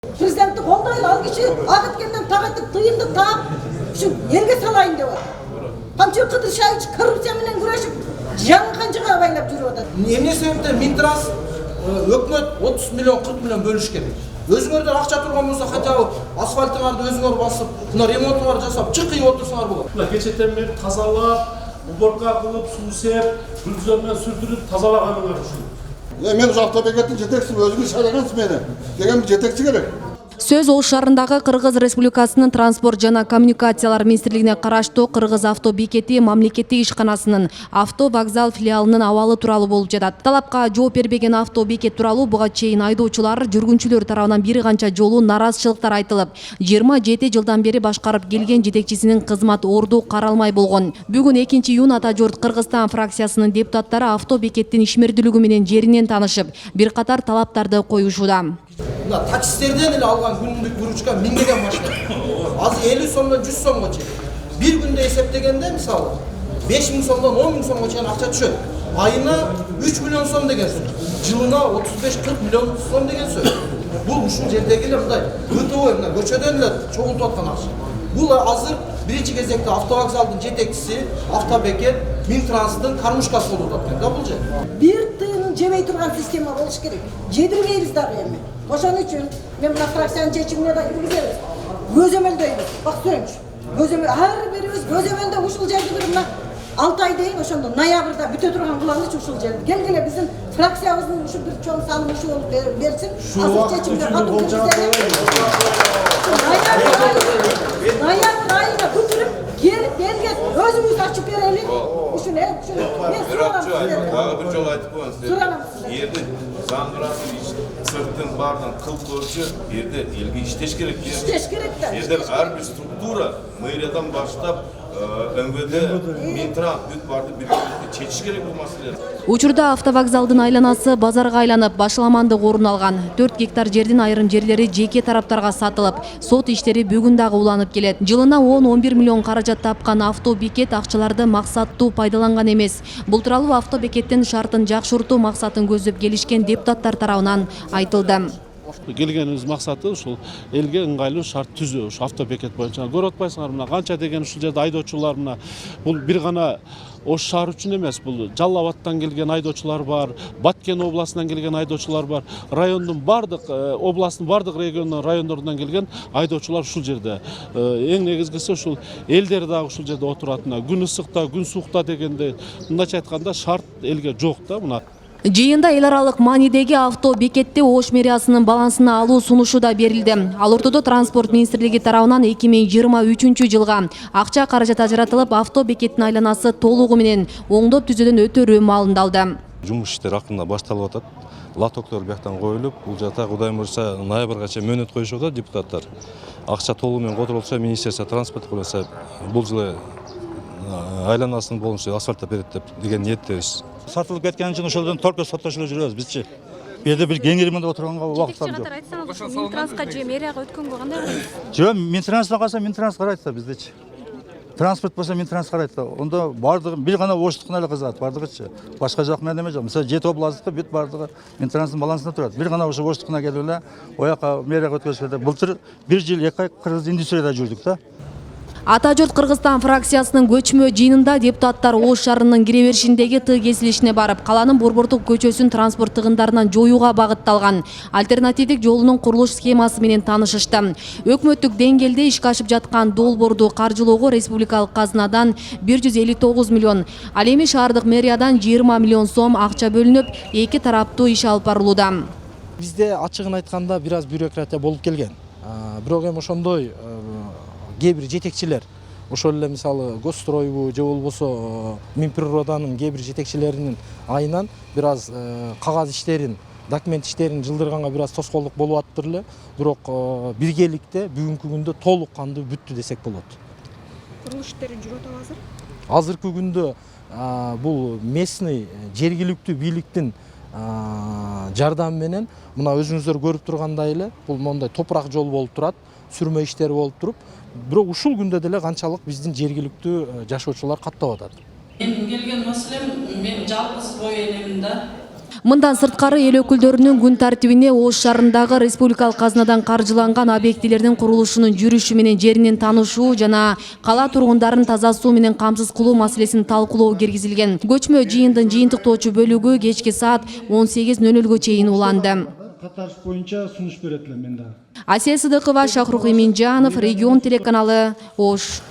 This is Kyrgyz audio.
Президенттік қолдайлы ал кеше ағыткеннен тағатып тыйымды тап şu елге салайын деп отыр. Қамшы Қыдыршайыч коррупциямен күресіп жаңы қаншаға байлап жүріп отыр. Эмне себептен Минтранс өкмөт 30 миллион 40 миллион бөлүшкен. Өзүңөрдөн акча турган болсо хотя бы асфальтыңарды өзүңөр басып, мына ремонтуңарды жасап, чыкый отурсаңар болот. Кечетен бери тазалап, уборка кылып, суу сеп, күлзөмөн сүрдүрүп тазалаганыңар үчүн. Мен автобекеттин жетекчиси, өзүңүз шайлағансыз мени. Деген жетекчи керек. Сөз Ош шаарындагы Кыргыз Республикасынын транспорт жана коммуникациялар министрлигине караштуу Кыргыз автобекети мамлекеттик ишканасынын авто вокзал филиалынын абалы тууралуу болуп жатат. Талапка жооп бербеген автобекет тууралуу буга чейин айдоочулар, жүргүнчүлөр тарабынан бир канча жолу нараазычылыктар айтылып, 27 жылдан бери башкарып келген жетекчисинин кызмат орду каралмай болгон. Бүгүн 2-июнь Ата журт Кыргызстан фракциясынын депутаттары автобекеттин ишмердүүлүгү менен жеринен таанышып, бир катар талаптарды коюшууда. Таксистерден эле алган күндүк выручка 1000 деген машина. Азыр 50 сомдон 100 сомго чейин. Бир күндө эсептегенде мисалы 5000 сомдон 10000 сомго чейин акча түшөт. Айына 3 миллион сом деген сөз. Жылына 35-40 миллион сом деген сөз. Бул ушул жердеги эле мындай ГТО мына көчөдөн эле чогултуп аткан акча. Бул азыр биринчи кезекте автовокзалдын жетекчиси, автобекет, Минтранстын кармушкасы болуп атат да бул жер. Бир тыйынын жебей турган система болуш керек. Жедирбейбиз дагы эми. Ошон үчүн мен мына фракциянын чечимине да киргизебиз. Көзөмөлдөйбүз. Бактырыңыз. Көзөмөл ар бирибиз көзөмөлдө ушул жерди бир мына 6 ай дейин ошондо ноябрда бүтө турган кылабыз ушул жерди. Келгиле биздин фракциябыздын ушу бир чоң салымы ушу болуп берсин. Азыр чечимге катуу киргизелик. Ноябрь айында бүтүрүп келип берген өзүбүз ачып берели. Ушул мен суранам сиздерден. Дагы бир жолу айтып коеюн сиздер. Суранам сиздерден. Жерди заңгыратын цехтин баардыгын кылып көрчү, жерде элге иштеш керек. İşteş gerek de. Жерде ар бир структура мэриядан баштап МВД, Минтранс бүт барды бирикте чечиш керек бул маселени. Учурда автовокзалдын айланасы базарга айланып, башаламандык орун алган. 4 гектар жердин айрым жерлери жеке тараптарга сатылып, сот иштери бүгүн дагы уланып келет. Жылына 10-11 миллион каражат тапкан автобекет акчаларды максаттуу пайдаланган эмес. Бул тууралуу автобекеттин шартын жакшыртуу максатын көздөп келишкен депутаттар тарабынан айтылды. Келгенimiz максаты ушул элге ыңгайлуу шарт түзүү, ушу автобекет боюнча. Көрүп атпайсыңар мына канча деген ушул жерде айдоочулар мына бул бир гана Ош шаар үчүн эмес, бул Жалал Абадтан келген айдоочулар бар, Баткен областынан келген айдоочулар бар, райондун бардык областтын бардык региондун райондорунан келген айдоочулар ушул жерде. Эң негизгиси ушул элдер дагы ушул жерде отуратына, күн ысыкта, күн суукта дегенде мындайча айтканда шарт элге жок да мына. Жыйында эл аралык маанидеги автобекетти Ош мэриясынын балансына алуу сунушу да берилди. Ал ортодо транспорт министрлиги тарабынан 2023 жылга акча каражат ажыратылып, автобекеттин айланасы толугу менен оңдоп түзүүдөн өтөрү маалындалды. Жумуш иштери акырында башталып атат. Лотоктор бияктан коюлуп, бул жакта Кудайым буйрса ноябрга чейин мөөнөт коюшуп атат депутаттар. Акча толугу менен которулса, министерство транспорт коюлса, бул жылы айланасын болуңчу асфальттап берет деген ниеттебиз. Сатылып кеткен үчүн ошолдон толук соттошуп жүрөбүз бизчи. Бу жерде бир кеңиримде отурганга убактыбыз жок. Минтрансқа же мэрияга өткөнгө кандай карайсыз? Жок, Минтрансқа калса Минтранс карайт да биздечи. Транспорт болсо Минтранс карайт да. Онда бардыгы бир гана Оштуктун эле кызыгат, бардыгычы. Башка жакына неме жок. Мисалы 7 областтыкы бүт бардыгы Минтранстын балансында турат. Бир гана ошо Оштукуна келип эле ояка мэрияга өткөзгөндө былтыр 1 жыл 2 ай Кыргыз индустрияда жүрдүк да. Ата журт Кыргызстан фракциясынын көчмө жыйынында депутаттар Ош шаарынын кире беришиндеги Т кесилишине барып, калаанын Борбордук көчөсүн транспорт тыгындарынан жоюуга багытталган альтернативдик жолунун курулуш схемасы менен таанышышты. Өкмөттүк деңгээлде ишке ашып жаткан долбоорду каржылоого республикалык казынадан 159 миллион, ал эми шаардык мэриядан 20 миллион сом акча бөлүнүп, эки тараптуу иш алып барылууда. Бизде ачыгын айтканда бир аз бюрократия болуп келген. Бирок эми ошондой кээ бир жетекчилер ошол эле мисалы Госстройбу же болбосо Минприроданын кээ бир жетекчилеринин айынан бир аз кагаз иштерин, документ иштерин жылдырганга бир аз тоскоолдук болуп атыптыр эле. Бирок биргеликте бүгүнкү күндө толук кандуу бүттү десек болот. Курулуш иштери жүрөт азыр? Азыркы күндө бул местный жергиликтүү бийликтин жардамы менен мына өзүңүздөр көрүп тургандай эле бул мондай топурак жол болуп турат, сүрмө иштери болуп туруп, бирок ушул күндө деле канчалык биздин жергиликтүү жашоочулар каттап атат. Менин келген маселем, мен жалгыз бой энемин да. Мындан сырткары эл өкүлдөрүнүн күн тартибине Ош шаарындагы республикалык казынадан каржыланган объектилердин курулушунун жүрүшү менен жеринен таанышуу жана кала тургундарын таза суу менен камсыз кылуу маселесин талкуулоо киргизилген. Көчмө жыйындын жыйынтыктоочу бөлүгү кечки саат 18:00 чейин уланды. Катарыш боюнча сунуш берет элем мен дагы. Асия Сыдыкова, Шахрух Иминжанов, Регион телеканалы, Ош.